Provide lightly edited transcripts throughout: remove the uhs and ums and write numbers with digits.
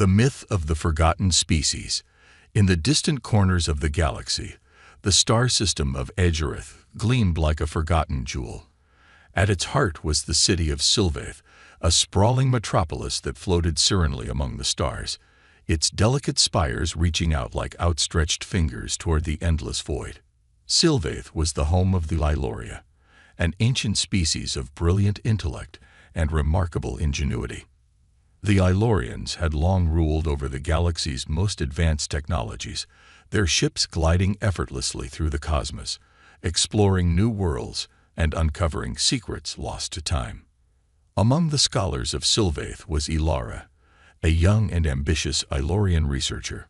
The myth of the forgotten species. In the distant corners of the galaxy, the star system of Edgerith gleamed like a forgotten jewel. At its heart was the city of Sylvaith, a sprawling metropolis that floated serenely among the stars, its delicate spires reaching out like outstretched fingers toward the endless void. Sylvaith was the home of the Iloria, an ancient species of brilliant intellect and remarkable ingenuity. The Ilorians had long ruled over the galaxy's most advanced technologies, their ships gliding effortlessly through the cosmos, exploring new worlds and uncovering secrets lost to time. Among the scholars of Sylvaith was Ilara, a young and ambitious Ilorian researcher.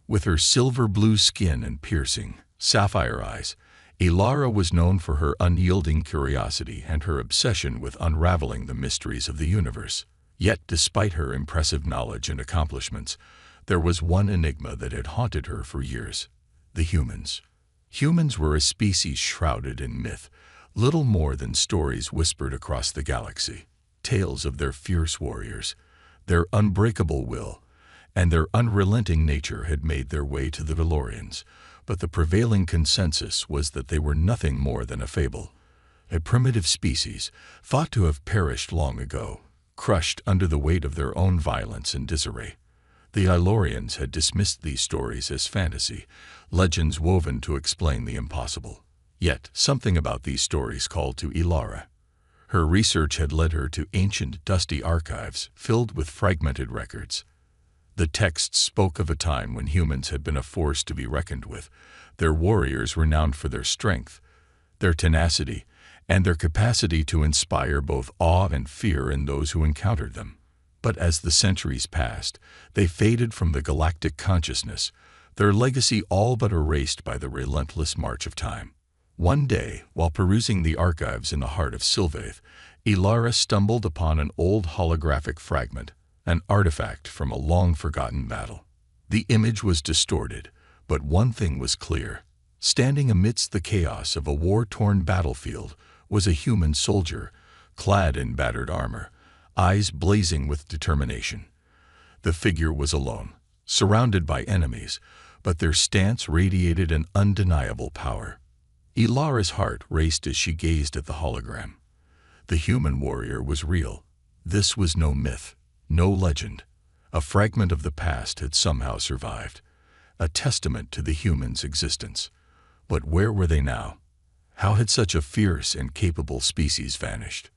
With her silver-blue skin and piercing, sapphire eyes, Ilara was known for her unyielding curiosity and her obsession with unraveling the mysteries of the universe. Yet, despite her impressive knowledge and accomplishments, there was one enigma that had haunted her for years: the humans. Humans were a species shrouded in myth, little more than stories whispered across the galaxy. Tales of their fierce warriors, their unbreakable will, and their unrelenting nature had made their way to the Valorians, but the prevailing consensus was that they were nothing more than a fable, a primitive species thought to have perished long ago, crushed under the weight of their own violence and disarray. The Ilorians had dismissed these stories as fantasy, legends woven to explain the impossible. Yet something about these stories called to Ilara. Her research had led her to ancient, dusty archives filled with fragmented records. The texts spoke of a time when humans had been a force to be reckoned with, their warriors renowned for their strength, their tenacity, and their capacity to inspire both awe and fear in those who encountered them. But as the centuries passed, they faded from the galactic consciousness, their legacy all but erased by the relentless march of time. One day, while perusing the archives in the heart of Sylvaith, Ilara stumbled upon an old holographic fragment, an artifact from a long-forgotten battle. The image was distorted, but one thing was clear. Standing amidst the chaos of a war-torn battlefield was a human soldier, clad in battered armor, eyes blazing with determination. The figure was alone, surrounded by enemies, but their stance radiated an undeniable power. Ilara's heart raced as she gazed at the hologram. The human warrior was real. This was no myth, no legend. A fragment of the past had somehow survived, a testament to the human's existence. But where were they now? How had such a fierce and capable species vanished?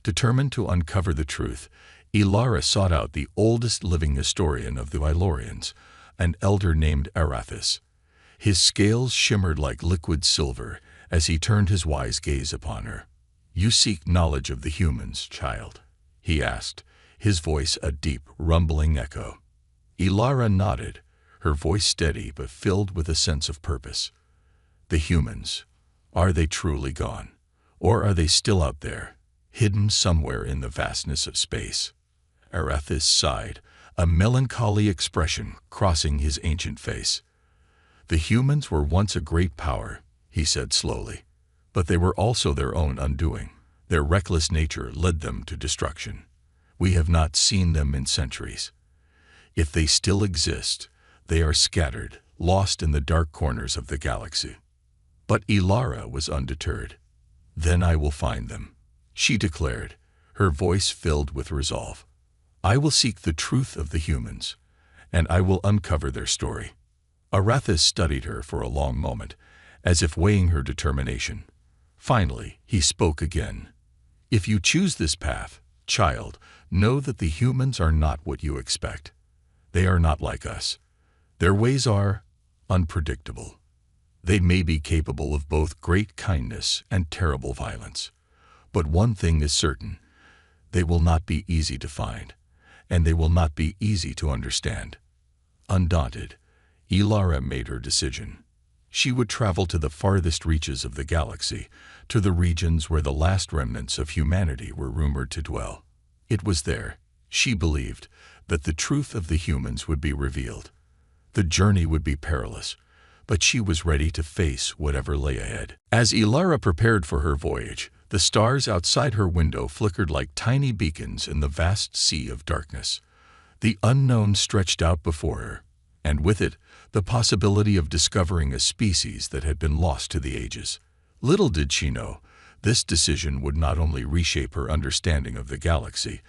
Determined to uncover the truth, Ilara sought out the oldest living historian of the Ilorians, an elder named Arathis. His scales shimmered like liquid silver as he turned his wise gaze upon her. "You seek knowledge of the humans, child?" he asked, his voice a deep, rumbling echo. Ilara nodded, her voice steady but filled with a sense of purpose. "The humans. Are they truly gone? Or are they still out there, hidden somewhere in the vastness of space?" Arathis sighed, a melancholy expression crossing his ancient face. "The humans were once a great power," he said slowly, "but they were also their own undoing. Their reckless nature led them to destruction. We have not seen them in centuries. If they still exist, they are scattered, lost in the dark corners of the galaxy." But Ilara was undeterred. "Then I will find them," she declared, her voice filled with resolve. "I will seek the truth of the humans, and I will uncover their story." Arathis studied her for a long moment, as if weighing her determination. Finally, he spoke again. "If you choose this path, child, know that the humans are not what you expect. They are not like us. Their ways are unpredictable. They may be capable of both great kindness and terrible violence. But one thing is certain: they will not be easy to find, and they will not be easy to understand." Undaunted, Ilara made her decision. She would travel to the farthest reaches of the galaxy, to the regions where the last remnants of humanity were rumored to dwell. It was there, she believed, that the truth of the humans would be revealed. The journey would be perilous, but she was ready to face whatever lay ahead. As Ilara prepared for her voyage, the stars outside her window flickered like tiny beacons in the vast sea of darkness. The unknown stretched out before her, and with it, the possibility of discovering a species that had been lost to the ages. Little did she know, this decision would not only reshape her understanding of the galaxy,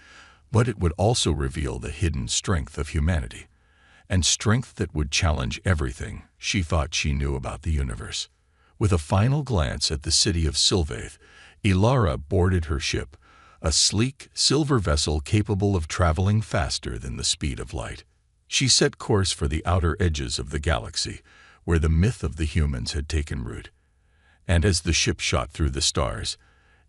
but it would also reveal the hidden strength of humanity, and strength that would challenge everything she thought she knew about the universe. With a final glance at the city of Sylvaith, Ilara boarded her ship, a sleek, silver vessel capable of traveling faster than the speed of light. She set course for the outer edges of the galaxy, where the myth of the humans had taken root. And as the ship shot through the stars,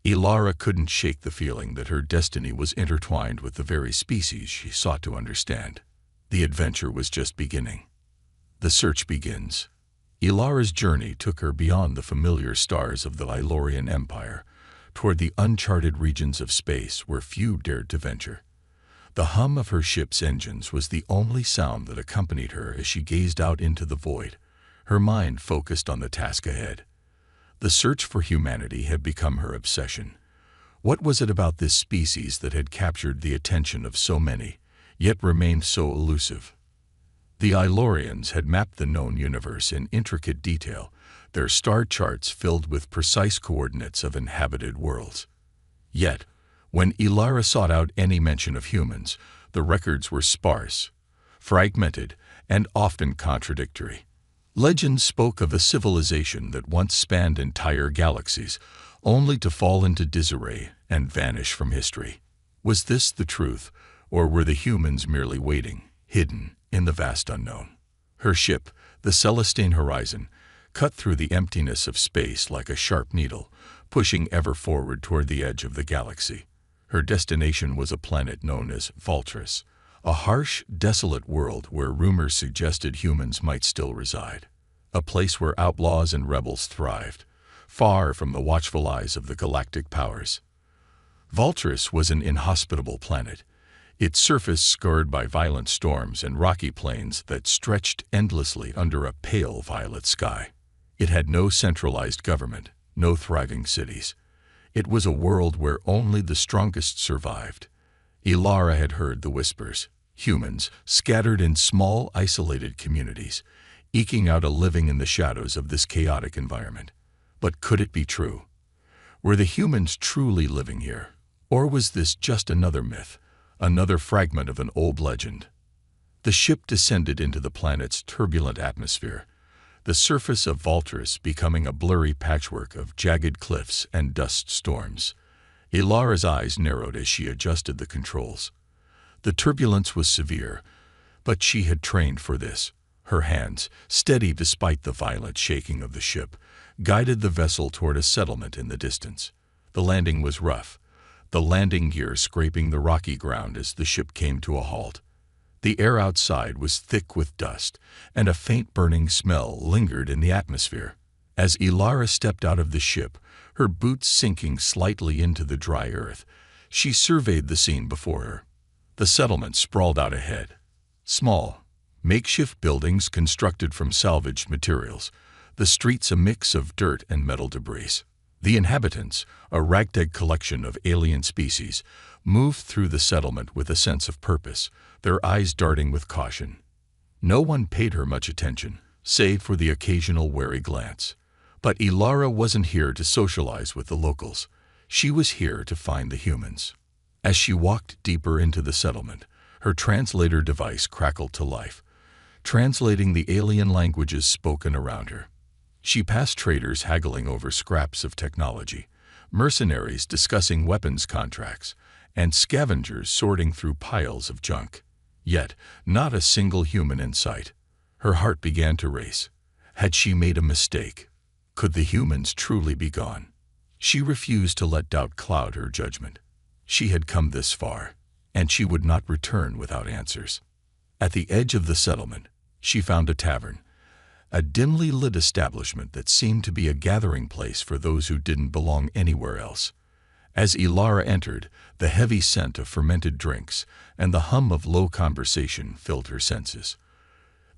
Ilara couldn't shake the feeling that her destiny was intertwined with the very species she sought to understand. The adventure was just beginning. The search begins. Ilara's journey took her beyond the familiar stars of the Ilorian Empire, toward the uncharted regions of space where few dared to venture. The hum of her ship's engines was the only sound that accompanied her as she gazed out into the void, her mind focused on the task ahead. The search for humanity had become her obsession. What was it about this species that had captured the attention of so many, yet remained so elusive? The Ilorians had mapped the known universe in intricate detail, their star charts filled with precise coordinates of inhabited worlds. Yet, when Ilara sought out any mention of humans, the records were sparse, fragmented, and often contradictory. Legends spoke of a civilization that once spanned entire galaxies, only to fall into disarray and vanish from history. Was this the truth, or were the humans merely waiting, hidden in the vast unknown? Her ship, the Celestine Horizon, cut through the emptiness of space like a sharp needle, pushing ever forward toward the edge of the galaxy. Her destination was a planet known as Valtris, a harsh, desolate world where rumors suggested humans might still reside, a place where outlaws and rebels thrived, far from the watchful eyes of the galactic powers. Valtris was an inhospitable planet, its surface scarred by violent storms and rocky plains that stretched endlessly under a pale violet sky. It had no centralized government, no thriving cities. It was a world where only the strongest survived. Ilara had heard the whispers, humans scattered in small, isolated communities, eking out a living in the shadows of this chaotic environment. But could it be true? Were the humans truly living here? Or was this just another myth, another fragment of an old legend? The ship descended into the planet's turbulent atmosphere, the surface of Valtris becoming a blurry patchwork of jagged cliffs and dust storms. Ilara's eyes narrowed as she adjusted the controls. The turbulence was severe, but she had trained for this. Her hands, steady despite the violent shaking of the ship, guided the vessel toward a settlement in the distance. The landing was rough, the landing gear scraping the rocky ground as the ship came to a halt. The air outside was thick with dust, and a faint burning smell lingered in the atmosphere. As Ilara stepped out of the ship, her boots sinking slightly into the dry earth, she surveyed the scene before her. The settlement sprawled out ahead. Small, makeshift buildings constructed from salvaged materials, the streets a mix of dirt and metal debris. The inhabitants, a ragtag collection of alien species, moved through the settlement with a sense of purpose, their eyes darting with caution. No one paid her much attention, save for the occasional wary glance. But Ilara wasn't here to socialize with the locals. She was here to find the humans. As she walked deeper into the settlement, her translator device crackled to life, translating the alien languages spoken around her. She passed traders haggling over scraps of technology, mercenaries discussing weapons contracts, and scavengers sorting through piles of junk. Yet, not a single human in sight. Her heart began to race. Had she made a mistake? Could the humans truly be gone? She refused to let doubt cloud her judgment. She had come this far, and she would not return without answers. At the edge of the settlement, she found a tavern, a dimly lit establishment that seemed to be a gathering place for those who didn't belong anywhere else. As Ilara entered, the heavy scent of fermented drinks and the hum of low conversation filled her senses.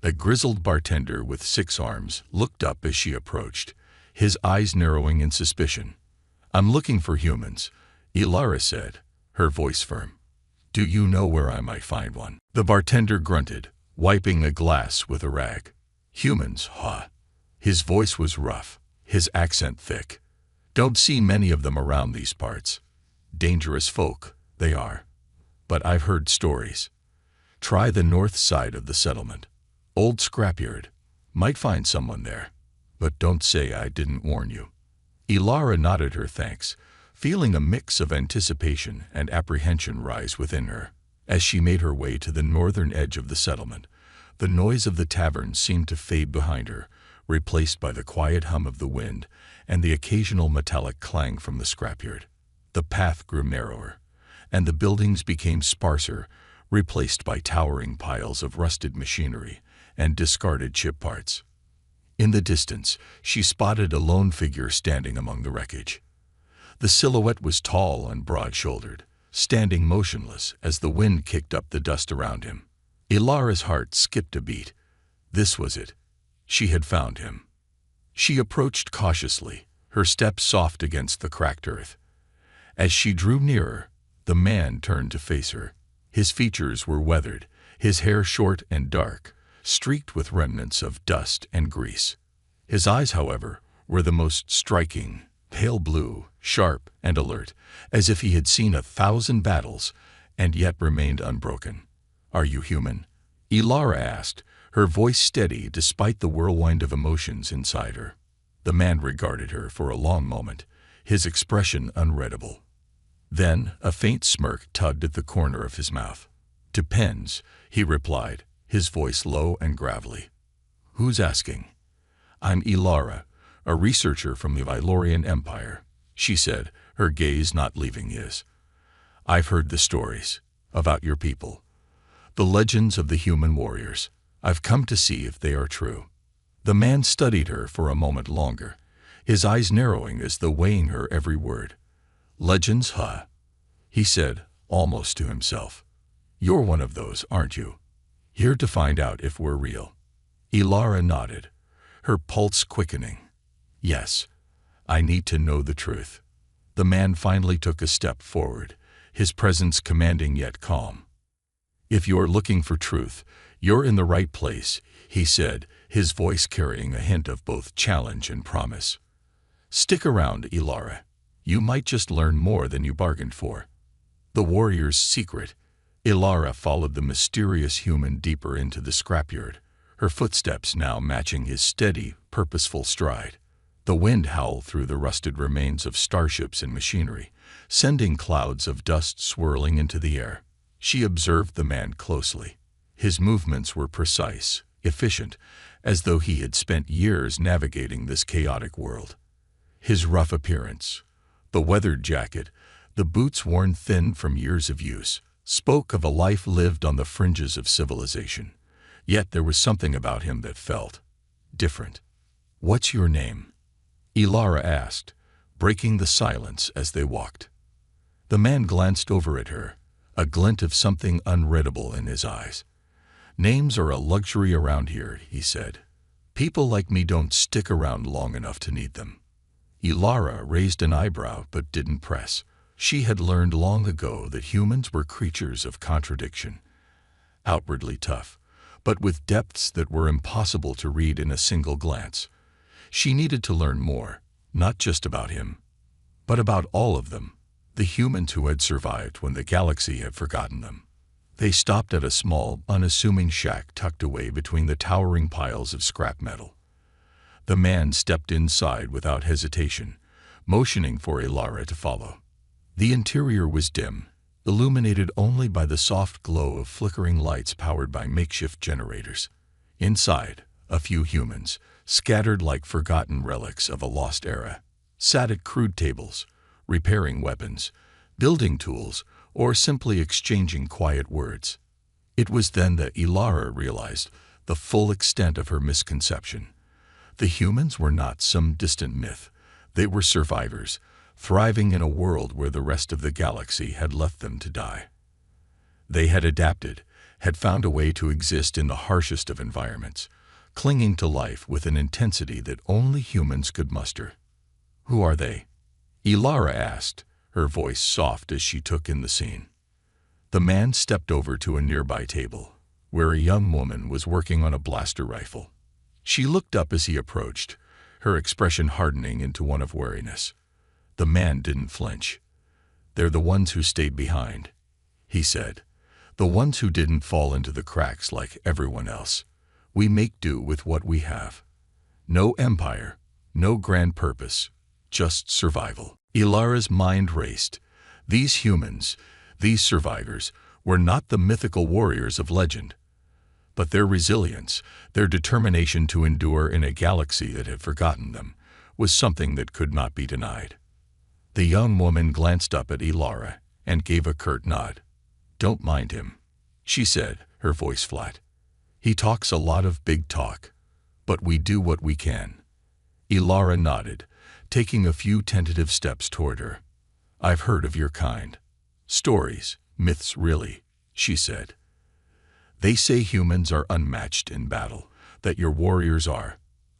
The grizzled bartender with 6 arms looked up as she approached, his eyes narrowing in suspicion. "I'm looking for humans," Ilara said, her voice firm. Do you know where I might find one? The bartender grunted, wiping a glass with a rag. Humans, huh? His voice was rough, his accent thick. Don't see many of them around these parts. Dangerous folk, they are. But I've heard stories. Try the north side of the settlement. Old scrapyard. Might find someone there. But don't say I didn't warn you. Ilara nodded her thanks, feeling a mix of anticipation and apprehension rise within her. As she made her way to the northern edge of the settlement, the noise of the tavern seemed to fade behind her, replaced by the quiet hum of the wind and the occasional metallic clang from the scrapyard. The path grew narrower, and the buildings became sparser, replaced by towering piles of rusted machinery and discarded ship parts. In the distance, she spotted a lone figure standing among the wreckage. The silhouette was tall and broad-shouldered, standing motionless as the wind kicked up the dust around him. Ilara's heart skipped a beat. This was it. She had found him. She approached cautiously, her steps soft against the cracked earth. As she drew nearer, the man turned to face her. His features were weathered, his hair short and dark, streaked with remnants of dust and grease. His eyes, however, were the most striking, pale blue, sharp and alert, as if he had seen 1,000 battles and yet remained unbroken. "Are you human?" Ilara asked, her voice steady despite the whirlwind of emotions inside her. The man regarded her for a long moment, his expression unreadable. Then a faint smirk tugged at the corner of his mouth. "Depends," he replied, his voice low and gravelly. "Who's asking?" "I'm Ilara, a researcher from the Vylorian Empire," she said, her gaze not leaving his. "I've heard the stories about your people, the legends of the human warriors. I've come to see if they are true." The man studied her for a moment longer, his eyes narrowing as though weighing her every word. "Legends, huh?" he said, almost to himself. "You're one of those, aren't you? Here to find out if we're real." Ilara nodded, her pulse quickening. "Yes, I need to know the truth." The man finally took a step forward, his presence commanding yet calm. "If you're looking for truth, you're in the right place," he said, his voice carrying a hint of both challenge and promise. "Stick around, Ilara. You might just learn more than you bargained for." The warrior's secret. Ilara followed the mysterious human deeper into the scrapyard, her footsteps now matching his steady, purposeful stride. The wind howled through the rusted remains of starships and machinery, sending clouds of dust swirling into the air. She observed the man closely. His movements were precise, efficient, as though he had spent years navigating this chaotic world. His rough appearance, the weathered jacket, the boots worn thin from years of use, spoke of a life lived on the fringes of civilization. Yet there was something about him that felt different. "What's your name?" Ilara asked, breaking the silence as they walked. The man glanced over at her, a glint of something unreadable in his eyes. "Names are a luxury around here," he said. "People like me don't stick around long enough to need them." Ilara raised an eyebrow but didn't press. She had learned long ago that humans were creatures of contradiction. Outwardly tough, but with depths that were impossible to read in a single glance. She needed to learn more, not just about him, but about all of them, the humans who had survived when the galaxy had forgotten them. They stopped at a small, unassuming shack tucked away between the towering piles of scrap metal. The man stepped inside without hesitation, motioning for Ilara to follow. The interior was dim, illuminated only by the soft glow of flickering lights powered by makeshift generators. Inside, a few humans, scattered like forgotten relics of a lost era, sat at crude tables, repairing weapons, building tools, or simply exchanging quiet words. It was then that Ilara realized the full extent of her misconception. The humans were not some distant myth. They were survivors, thriving in a world where the rest of the galaxy had left them to die. They had adapted, had found a way to exist in the harshest of environments, clinging to life with an intensity that only humans could muster. "Who are they?" Ilara asked, her voice soft as she took in the scene. The man stepped over to a nearby table, where a young woman was working on a blaster rifle. She looked up as he approached, her expression hardening into one of wariness. The man didn't flinch. "They're the ones who stayed behind," he said. "The ones who didn't fall into the cracks like everyone else. We make do with what we have. No empire, no grand purpose, just survival." Ilara's mind raced. These humans, these survivors, were not the mythical warriors of legend. But their resilience, their determination to endure in a galaxy that had forgotten them, was something that could not be denied. The young woman glanced up at Ilara and gave a curt nod. "Don't mind him," she said, her voice flat. "He talks a lot of big talk, but we do what we can." Ilara nodded, taking a few tentative steps toward her. "I've heard of your kind. Stories, myths really," she said. "They say humans are unmatched in battle, that your warriors are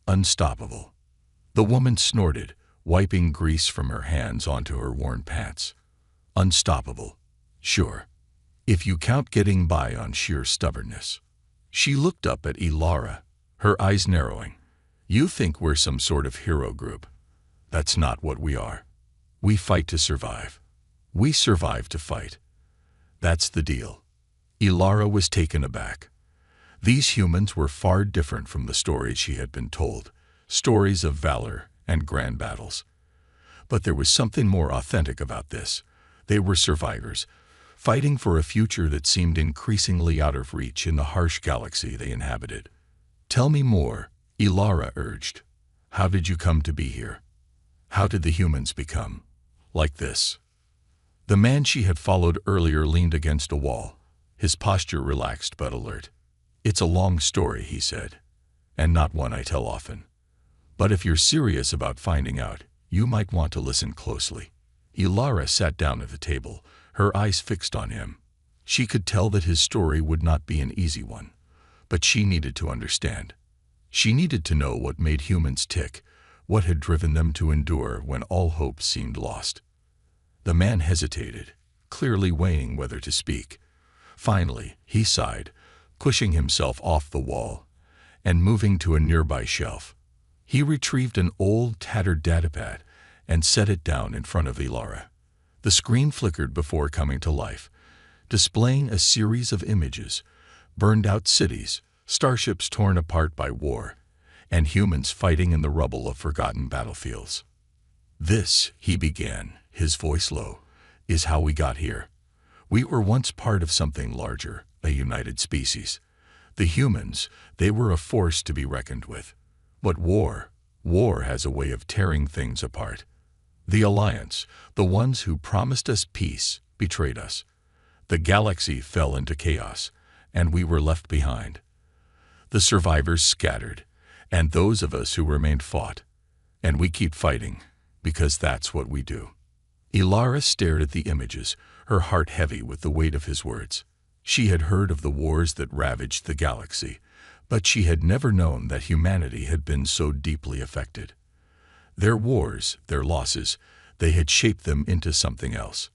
unstoppable." The woman snorted, wiping grease from her hands onto her worn pants. "Unstoppable? Sure. If you count getting by on sheer stubbornness." She looked up at Ilara, her eyes narrowing. "You think we're some sort of hero group. That's not what we are. We fight to survive. We survive to fight. That's the deal." Ilara was taken aback. These humans were far different from the stories she had been told, stories of valor and grand battles. But there was something more authentic about this. They were survivors, fighting for a future that seemed increasingly out of reach in the harsh galaxy they inhabited. "Tell me more," Ilara urged. "How did you come to be here? How did the humans become like this?" The man she had followed earlier leaned against a wall, his posture relaxed but alert. "It's a long story," he said, "and not one I tell often. But if you're serious about finding out, you might want to listen closely." Ilara sat down at the table, her eyes fixed on him. She could tell that his story would not be an easy one, but she needed to understand. She needed to know what made humans tick, what had driven them to endure when all hope seemed lost. The man hesitated, clearly weighing whether to speak. Finally, he sighed, pushing himself off the wall and moving to a nearby shelf. He retrieved an old, tattered datapad and set it down in front of Ilara. The screen flickered before coming to life, displaying a series of images: burned-out cities, starships torn apart by war, and humans fighting in the rubble of forgotten battlefields. "This," he began, his voice low, "is how we got here. We were once part of something larger, a united species. The humans, they were a force to be reckoned with. But war has a way of tearing things apart. The Alliance, the ones who promised us peace, betrayed us. The galaxy fell into chaos, and we were left behind. The survivors scattered, and those of us who remained fought. And we keep fighting, because that's what we do." Ilara stared at the images, her heart heavy with the weight of his words. She had heard of the wars that ravaged the galaxy, but she had never known that humanity had been so deeply affected. Their wars, their losses, they had shaped them into something else,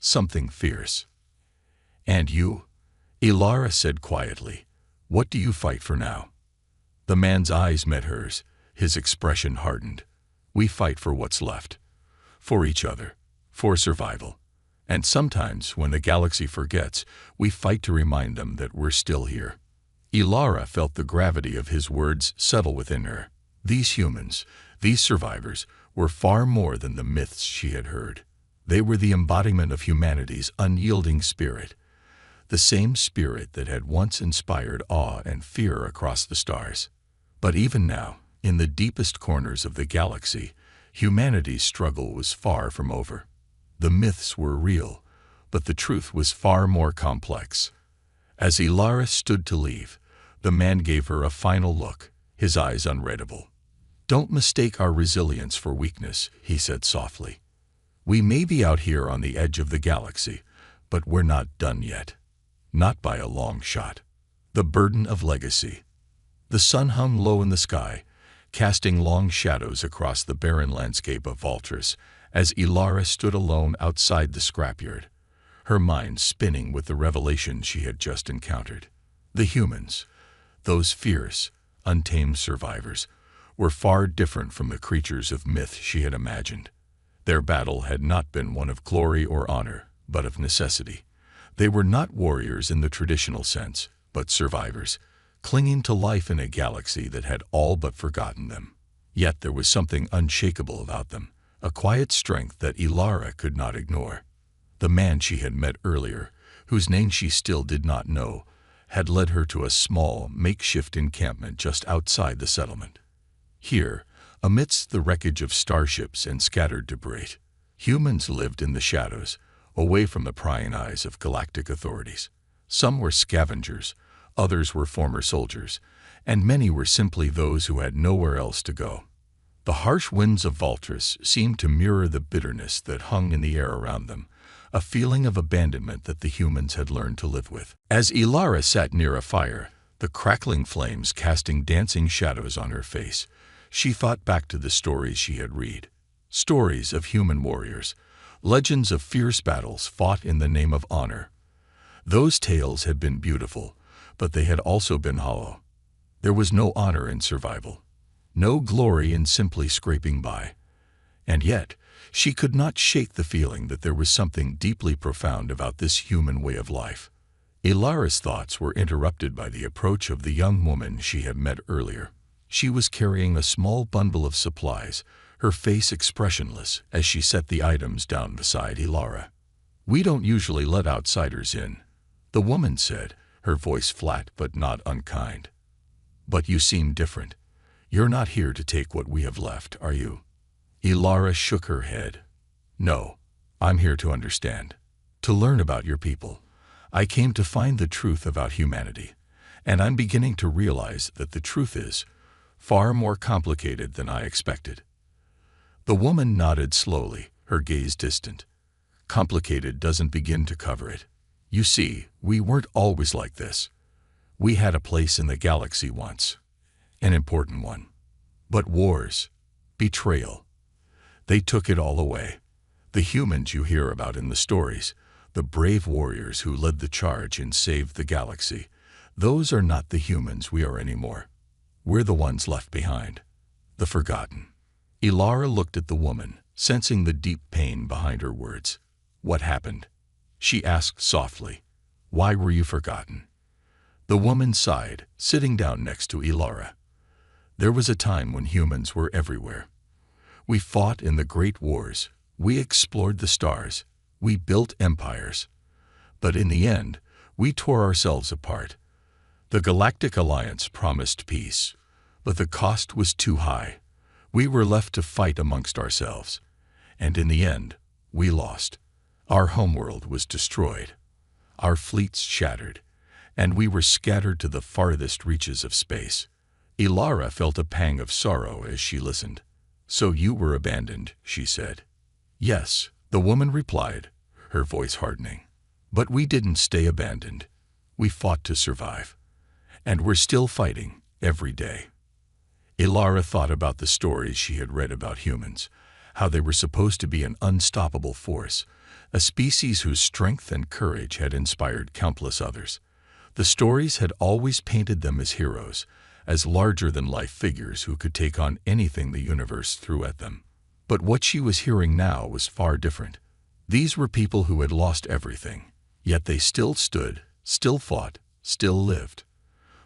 something fierce. "And you?" Ilara said quietly. "What do you fight for now?" The man's eyes met hers, his expression hardened. "We fight for what's left. For each other. For survival. And sometimes, when the galaxy forgets, we fight to remind them that we're still here." Ilara felt the gravity of his words settle within her. These humans, these survivors, were far more than the myths she had heard. They were the embodiment of humanity's unyielding spirit, the same spirit that had once inspired awe and fear across the stars. But even now, in the deepest corners of the galaxy, humanity's struggle was far from over. The myths were real, but the truth was far more complex. As Ilara stood to leave, the man gave her a final look, his eyes unreadable. "Don't mistake our resilience for weakness," he said softly. "We may be out here on the edge of the galaxy, but we're not done yet. Not by a long shot." The burden of legacy. The sun hung low in the sky, casting long shadows across the barren landscape of Valtris as Ilara stood alone outside the scrapyard. her mind spinning with the revelation she had just encountered. The humans, those fierce, untamed survivors, were far different from the creatures of myth she had imagined. Their battle had not been one of glory or honor, but of necessity. They were not warriors in the traditional sense, but survivors, clinging to life in a galaxy that had all but forgotten them. Yet there was something unshakable about them, a quiet strength that Ilara could not ignore. The man she had met earlier, whose name she still did not know, had led her to a small, makeshift encampment just outside the settlement. Here, amidst the wreckage of starships and scattered debris, humans lived in the shadows, away from the prying eyes of galactic authorities. Some were scavengers, others were former soldiers, and many were simply those who had nowhere else to go. The harsh winds of Valtris seemed to mirror the bitterness that hung in the air around them, a feeling of abandonment that the humans had learned to live with. As Ilara sat near a fire, the crackling flames casting dancing shadows on her face, she thought back to the stories she had read. Stories of human warriors, legends of fierce battles fought in the name of honor. Those tales had been beautiful, but they had also been hollow. There was no honor in survival, no glory in simply scraping by. And yet, she could not shake the feeling that there was something deeply profound about this human way of life. Ilara's thoughts were interrupted by the approach of the young woman she had met earlier. She was carrying a small bundle of supplies, her face expressionless as she set the items down beside Ilara. "We don't usually let outsiders in," the woman said, her voice flat but not unkind. "But you seem different. You're not here to take what we have left, are you?" Ilara shook her head. "No, I'm here to understand, to learn about your people. I came to find the truth about humanity, and I'm beginning to realize that the truth is far more complicated than I expected." The woman nodded slowly, her gaze distant. "Complicated doesn't begin to cover it. You see, we weren't always like this. We had a place in the galaxy once, an important one. But wars, betrayal, they took it all away. The humans you hear about in the stories, the brave warriors who led the charge and saved the galaxy, those are not the humans we are anymore. We're the ones left behind, the forgotten." Ilara looked at the woman, sensing the deep pain behind her words. "What happened?" she asked softly. "Why were you forgotten?" The woman sighed, sitting down next to Ilara. "There was a time when humans were everywhere. We fought in the great wars, we explored the stars, we built empires. But in the end, we tore ourselves apart. The Galactic Alliance promised peace, but the cost was too high. We were left to fight amongst ourselves, and in the end, we lost. Our homeworld was destroyed, our fleets shattered, and we were scattered to the farthest reaches of space." Ilara felt a pang of sorrow as she listened. "So you were abandoned," she said. "Yes," the woman replied, her voice hardening. "But we didn't stay abandoned. We fought to survive. And we're still fighting, every day." Ilara thought about the stories she had read about humans, how they were supposed to be an unstoppable force, a species whose strength and courage had inspired countless others. The stories had always painted them as heroes, as larger-than-life figures who could take on anything the universe threw at them. But what she was hearing now was far different. These were people who had lost everything, yet they still stood, still fought, still lived.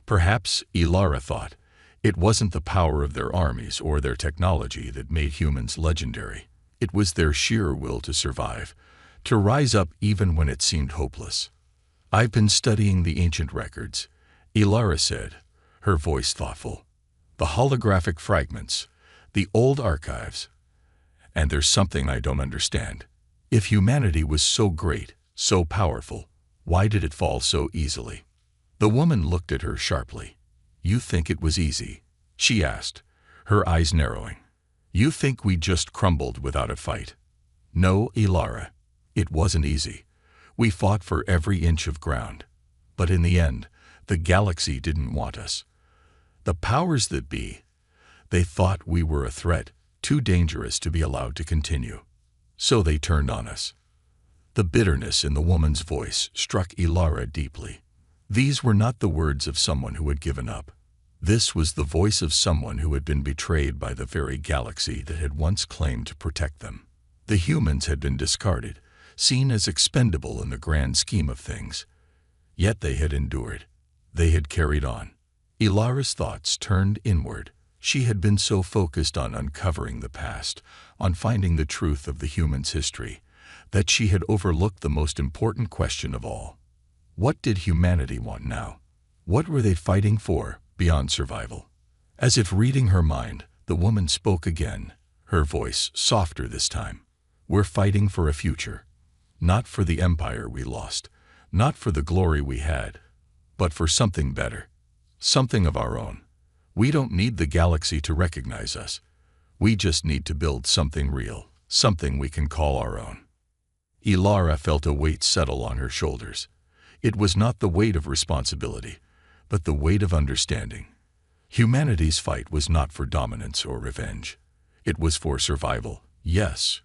Perhaps, Ilara thought, it wasn't the power of their armies or their technology that made humans legendary. It was their sheer will to survive, to rise up even when it seemed hopeless. "I've been studying the ancient records," Ilara said, her voice thoughtful. "The holographic fragments, the old archives. And there's something I don't understand. If humanity was so great, so powerful, why did it fall so easily?" The woman looked at her sharply. "You think it was easy?" she asked, her eyes narrowing. "You think we just crumbled without a fight?" "No, Ilara. It wasn't easy. We fought for every inch of ground. But in the end, the galaxy didn't want us. The powers that be, they thought we were a threat, too dangerous to be allowed to continue. So they turned on us. The bitterness in the woman's voice struck Ilara deeply. These were not the words of someone who had given up. This was the voice of someone who had been betrayed by the very galaxy that had once claimed to protect them. The humans had been discarded, seen as expendable in the grand scheme of things. Yet they had endured. They had carried on. Ilara's thoughts turned inward. She had been so focused on uncovering the past, on finding the truth of the human's history, that she had overlooked the most important question of all. What did humanity want now? What were they fighting for beyond survival? As if reading her mind, the woman spoke again, her voice softer this time. We're fighting for a future. Not for the empire we lost, not for the glory we had, but for something better, something of our own. We don't need the galaxy to recognize us. We just need to build something real, something we can call our own. Ilara felt a weight settle on her shoulders. It was not the weight of responsibility, but the weight of understanding. Humanity's fight was not for dominance or revenge. It was for survival, yes,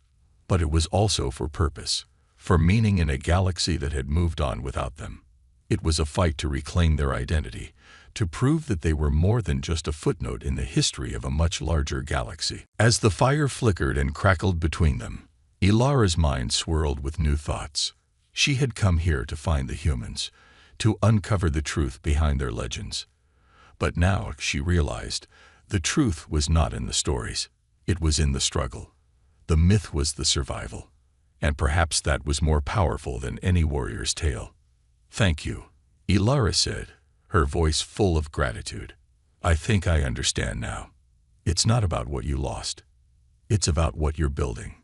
but it was also for purpose, for meaning in a galaxy that had moved on without them. It was a fight to reclaim their identity, to prove that they were more than just a footnote in the history of a much larger galaxy. As the fire flickered and crackled between them, Ilara's mind swirled with new thoughts. She had come here to find the humans, to uncover the truth behind their legends. But now she realized the truth was not in the stories. It was in the struggle. The myth was the survival. And perhaps that was more powerful than any warrior's tale. "Thank you," Ilara said, her voice full of gratitude. "I think I understand now. It's not about what you lost. It's about what you're building."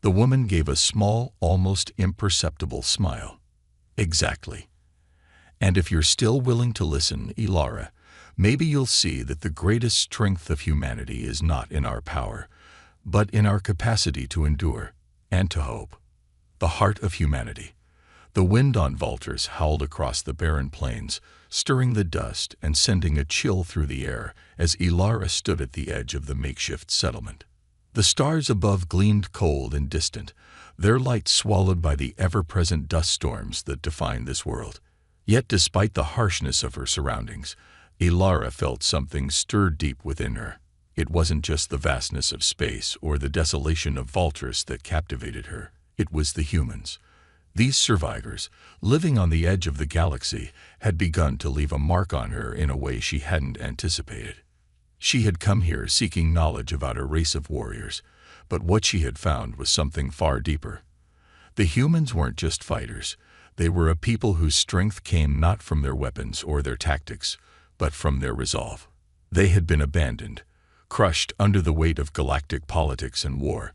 The woman gave a small, almost imperceptible smile. "Exactly. And if you're still willing to listen, Ilara, maybe you'll see that the greatest strength of humanity is not in our power, but in our capacity to endure and to hope." The heart of humanity. The wind on Vultures howled across the barren plains, stirring the dust and sending a chill through the air as Ilara stood at the edge of the makeshift settlement. The stars above gleamed cold and distant, their light swallowed by the ever-present dust storms that define this world. Yet despite the harshness of her surroundings, Ilara felt something stir deep within her. It wasn't just the vastness of space or the desolation of Vultures that captivated her. It was the humans. These survivors, living on the edge of the galaxy, had begun to leave a mark on her in a way she hadn't anticipated. She had come here seeking knowledge about a race of warriors, but what she had found was something far deeper. The humans weren't just fighters. They were a people whose strength came not from their weapons or their tactics, but from their resolve. They had been abandoned, crushed under the weight of galactic politics and war,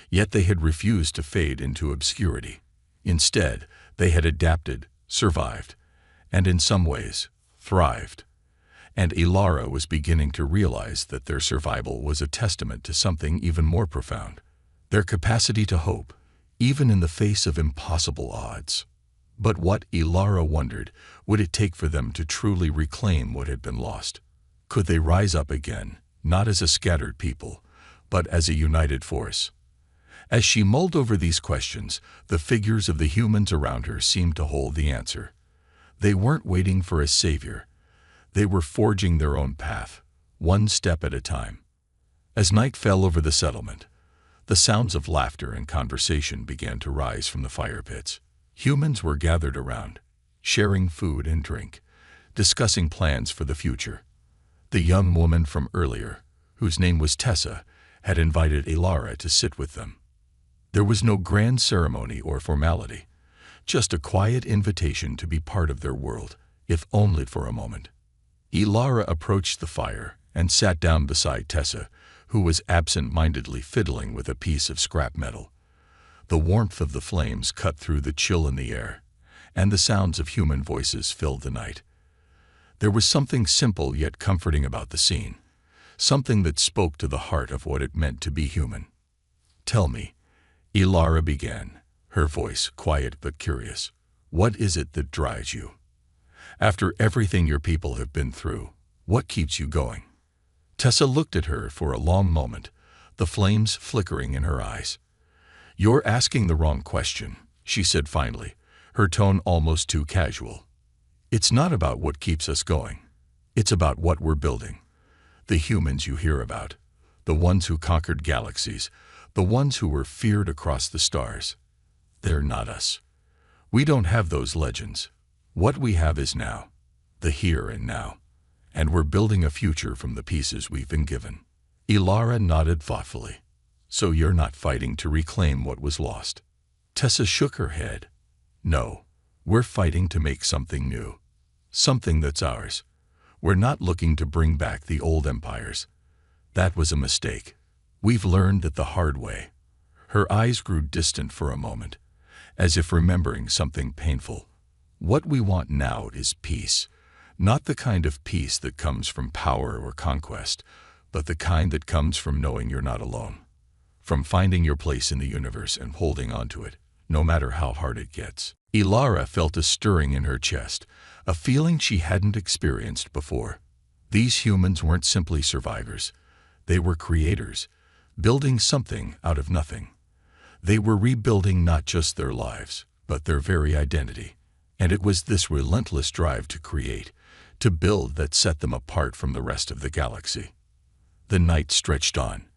yet they had refused to fade into obscurity. Instead, they had adapted, survived, and in some ways, thrived. And Ilara was beginning to realize that their survival was a testament to something even more profound, their capacity to hope, even in the face of impossible odds. But what, Ilara wondered, would it take for them to truly reclaim what had been lost? Could they rise up again, not as a scattered people, but as a united force? As she mulled over these questions, the figures of the humans around her seemed to hold the answer. They weren't waiting for a savior. They were forging their own path, one step at a time. As night fell over the settlement, the sounds of laughter and conversation began to rise from the fire pits. Humans were gathered around, sharing food and drink, discussing plans for the future. The young woman from earlier, whose name was Tessa, had invited Ilara to sit with them. There was no grand ceremony or formality, just a quiet invitation to be part of their world, if only for a moment. Ilara approached the fire and sat down beside Tessa, who was absent-mindedly fiddling with a piece of scrap metal. The warmth of the flames cut through the chill in the air, and the sounds of human voices filled the night. There was something simple yet comforting about the scene, something that spoke to the heart of what it meant to be human. "Tell me," Ilara began, her voice quiet but curious, "what is it that drives you? After everything your people have been through, what keeps you going?" Tessa looked at her for a long moment, the flames flickering in her eyes. "You're asking the wrong question," she said finally, her tone almost too casual. It's not about what keeps us going. It's about what we're building. The humans you hear about, the ones who conquered galaxies, the ones who were feared across the stars. They're not us. We don't have those legends. What we have is now, the here and now. And we're building a future from the pieces we've been given. Ilara nodded thoughtfully. So you're not fighting to reclaim what was lost? Tessa shook her head. No, we're fighting to make something new. Something that's ours. We're not looking to bring back the old empires. That was a mistake. We've learned it the hard way. Her eyes grew distant for a moment, as if remembering something painful. What we want now is peace. Not the kind of peace that comes from power or conquest, but the kind that comes from knowing you're not alone. From finding your place in the universe and holding on to it, no matter how hard it gets. Ilara felt a stirring in her chest, a feeling she hadn't experienced before. These humans weren't simply survivors. They were creators, building something out of nothing. They were rebuilding not just their lives, but their very identity. And it was this relentless drive to create, to build, that set them apart from the rest of the galaxy. The night stretched on,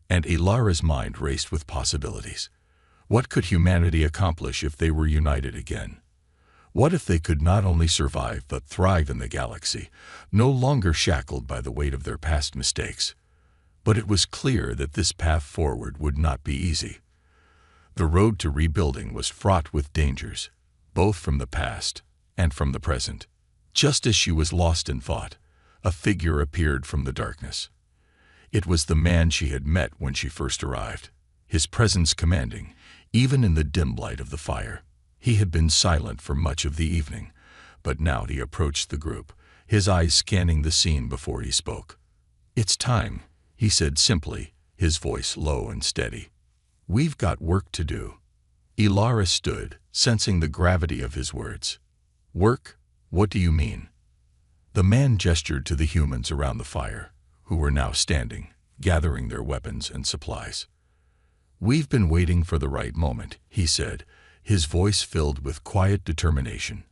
and Ilara's mind raced with possibilities. What could humanity accomplish if they were united again? What if they could not only survive but thrive in the galaxy, no longer shackled by the weight of their past mistakes? But it was clear that this path forward would not be easy. The road to rebuilding was fraught with dangers, both from the past and from the present. Just as she was lost in thought, a figure appeared from the darkness. It was the man she had met when she first arrived, his presence commanding, even in the dim light of the fire. He had been silent for much of the evening, but now he approached the group, his eyes scanning the scene before he spoke. "It's time," he said simply, his voice low and steady. "We've got work to do." Ilara stood, sensing the gravity of his words. "Work? What do you mean?" The man gestured to the humans around the fire, who were now standing, gathering their weapons and supplies. "We've been waiting for the right moment," he said, his voice filled with quiet determination.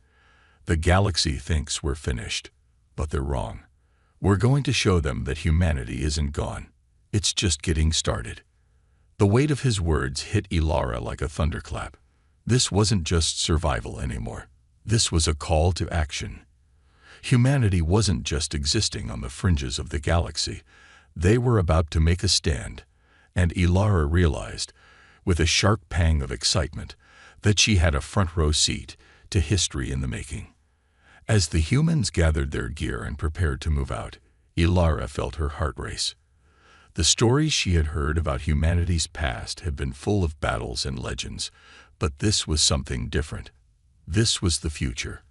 "The galaxy thinks we're finished, but they're wrong. We're going to show them that humanity isn't gone. It's just getting started." The weight of his words hit Ilara like a thunderclap. This wasn't just survival anymore. This was a call to action. Humanity wasn't just existing on the fringes of the galaxy. They were about to make a stand, and Ilara realized, with a sharp pang of excitement, that she had a front-row seat to history in the making. As the humans gathered their gear and prepared to move out, Ilara felt her heart race. The stories she had heard about humanity's past had been full of battles and legends, but this was something different. This was the future,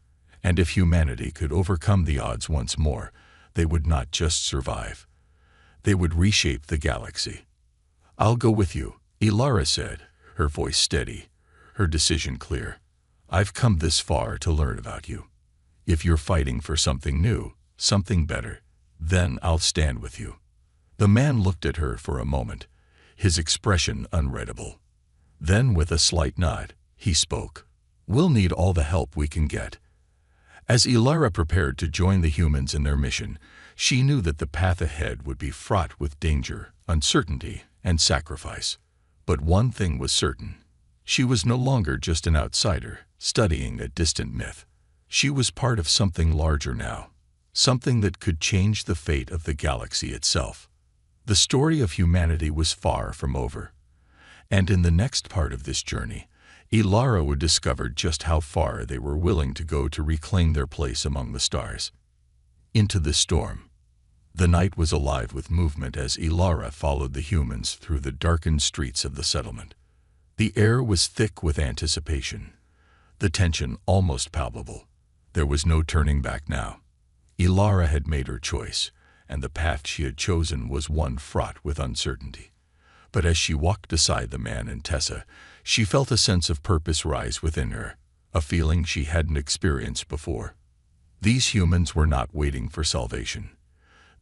and if humanity could overcome the odds once more, they would not just survive. They would reshape the galaxy. "I'll go with you," Ilara said, her voice steady, her decision clear. "I've come this far to learn about you. If you're fighting for something new, something better, then I'll stand with you." The man looked at her for a moment, his expression unreadable. Then, with a slight nod, he spoke. "We'll need all the help we can get." As Ilara prepared to join the humans in their mission, she knew that the path ahead would be fraught with danger, uncertainty, and sacrifice. But one thing was certain. She was no longer just an outsider, studying a distant myth. She was part of something larger now, something that could change the fate of the galaxy itself. The story of humanity was far from over. And in the next part of this journey, Ilara would discover just how far they were willing to go to reclaim their place among the stars. Into the storm. The night was alive with movement as Ilara followed the humans through the darkened streets of the settlement. The air was thick with anticipation, the tension almost palpable. There was no turning back now. Ilara had made her choice, and the path she had chosen was one fraught with uncertainty. But as she walked beside the man and Tessa, she felt a sense of purpose rise within her, a feeling she hadn't experienced before. These humans were not waiting for salvation.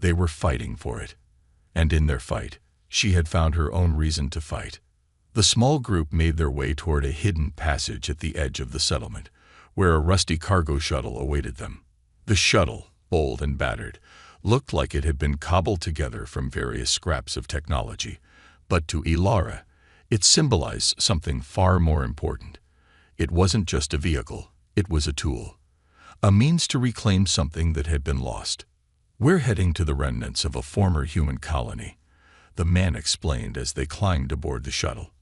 They were fighting for it. And in their fight, she had found her own reason to fight. The small group made their way toward a hidden passage at the edge of the settlement, where a rusty cargo shuttle awaited them. The shuttle, old and battered, looked like it had been cobbled together from various scraps of technology, but to Ilara, it symbolized something far more important. It wasn't just a vehicle, it was a tool, a means to reclaim something that had been lost. "We're heading to the remnants of a former human colony," the man explained as they climbed aboard the shuttle.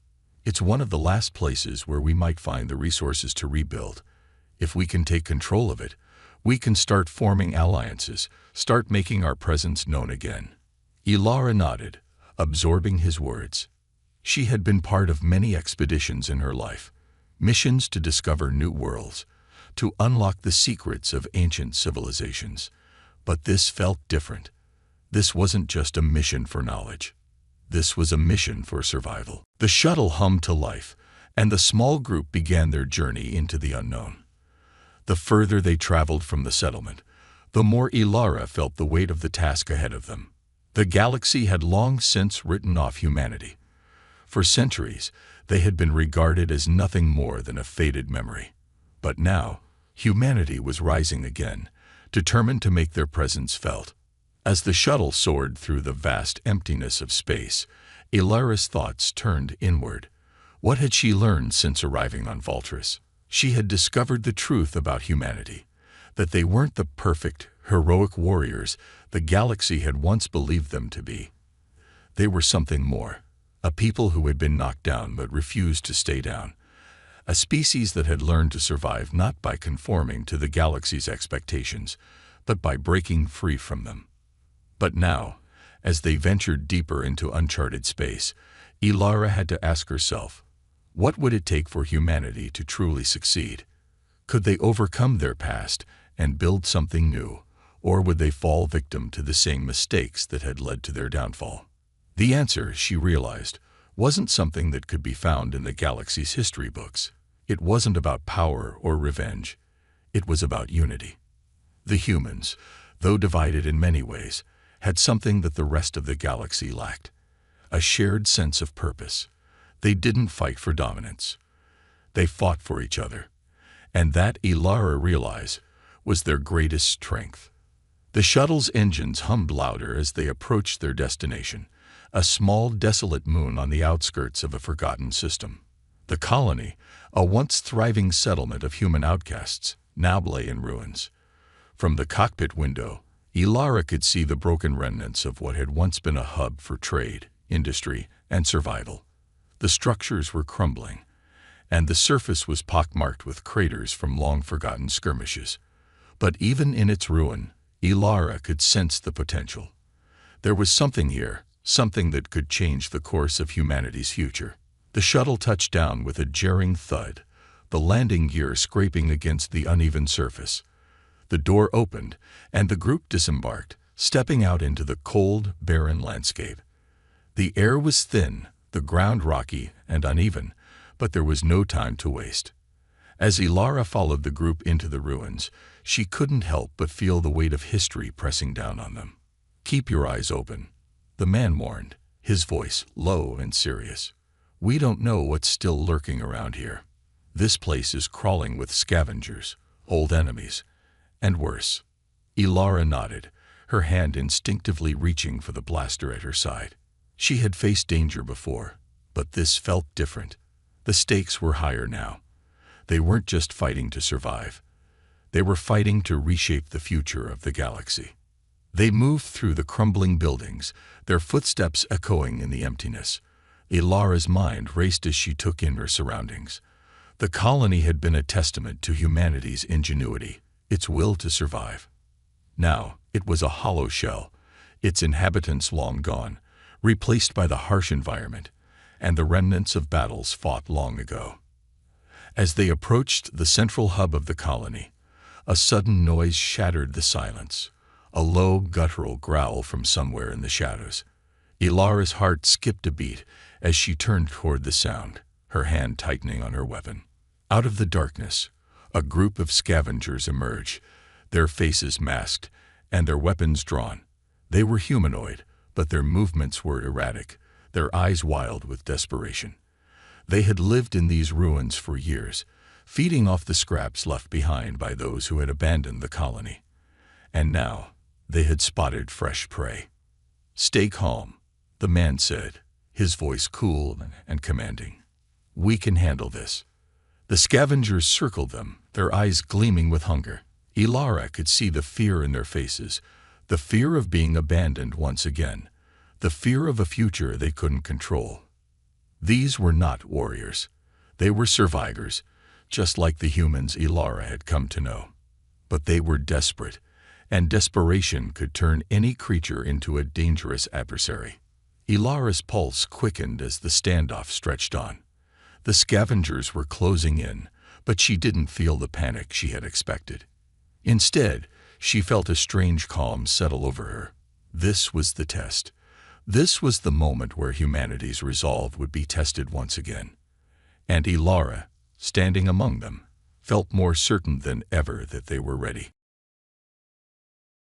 "It's one of the last places where we might find the resources to rebuild. If we can take control of it, we can start forming alliances, start making our presence known again." Ilara nodded, absorbing his words. She had been part of many expeditions in her life, missions to discover new worlds, to unlock the secrets of ancient civilizations. But this felt different. This wasn't just a mission for knowledge. This was a mission for survival. The shuttle hummed to life, and the small group began their journey into the unknown. The further they traveled from the settlement, the more Ilara felt the weight of the task ahead of them. The galaxy had long since written off humanity. For centuries, they had been regarded as nothing more than a faded memory. But now, humanity was rising again, determined to make their presence felt. As the shuttle soared through the vast emptiness of space, Ilara's thoughts turned inward. What had she learned since arriving on Voltris? She had discovered the truth about humanity, that they weren't the perfect, heroic warriors the galaxy had once believed them to be. They were something more, a people who had been knocked down but refused to stay down, a species that had learned to survive not by conforming to the galaxy's expectations, but by breaking free from them. But now, as they ventured deeper into uncharted space, Ilara had to ask herself, what would it take for humanity to truly succeed? Could they overcome their past and build something new, or would they fall victim to the same mistakes that had led to their downfall? The answer, she realized, wasn't something that could be found in the galaxy's history books. It wasn't about power or revenge. It was about unity. The humans, though divided in many ways, had something that the rest of the galaxy lacked: a shared sense of purpose. They didn't fight for dominance. They fought for each other. And that, Ilara realized, was their greatest strength. The shuttle's engines hummed louder as they approached their destination, a small, desolate moon on the outskirts of a forgotten system. The colony, a once thriving settlement of human outcasts, now lay in ruins. From the cockpit window, Ilara could see the broken remnants of what had once been a hub for trade, industry, and survival. The structures were crumbling, and the surface was pockmarked with craters from long-forgotten skirmishes. But even in its ruin, Ilara could sense the potential. There was something here, something that could change the course of humanity's future. The shuttle touched down with a jarring thud, the landing gear scraping against the uneven surface. The door opened, and the group disembarked, stepping out into the cold, barren landscape. The air was thin, the ground rocky and uneven, but there was no time to waste. As Ilara followed the group into the ruins, she couldn't help but feel the weight of history pressing down on them. "Keep your eyes open," the man warned, his voice low and serious. "We don't know what's still lurking around here. This place is crawling with scavengers, old enemies, and worse." Ilara nodded, her hand instinctively reaching for the blaster at her side. She had faced danger before, but this felt different. The stakes were higher now. They weren't just fighting to survive. They were fighting to reshape the future of the galaxy. They moved through the crumbling buildings, their footsteps echoing in the emptiness. Ilara's mind raced as she took in her surroundings. The colony had been a testament to humanity's ingenuity, its will to survive. Now, it was a hollow shell, its inhabitants long gone, replaced by the harsh environment and the remnants of battles fought long ago. As they approached the central hub of the colony, a sudden noise shattered the silence, a low, guttural growl from somewhere in the shadows. Ilara's heart skipped a beat as she turned toward the sound, her hand tightening on her weapon. Out of the darkness, a group of scavengers emerged, their faces masked and their weapons drawn. They were humanoid, but their movements were erratic, their eyes wild with desperation. They had lived in these ruins for years, feeding off the scraps left behind by those who had abandoned the colony. And now they had spotted fresh prey. "Stay calm," the man said, his voice cool and commanding. "We can handle this." The scavengers circled them, their eyes gleaming with hunger. Ilara could see the fear in their faces, the fear of being abandoned once again, the fear of a future they couldn't control. These were not warriors. They were survivors, just like the humans Ilara had come to know. But they were desperate, and desperation could turn any creature into a dangerous adversary. Ilara's pulse quickened as the standoff stretched on. The scavengers were closing in, but she didn't feel the panic she had expected. Instead, she felt a strange calm settle over her. This was the test. This was the moment where humanity's resolve would be tested once again. And Ilara, standing among them, felt more certain than ever that they were ready.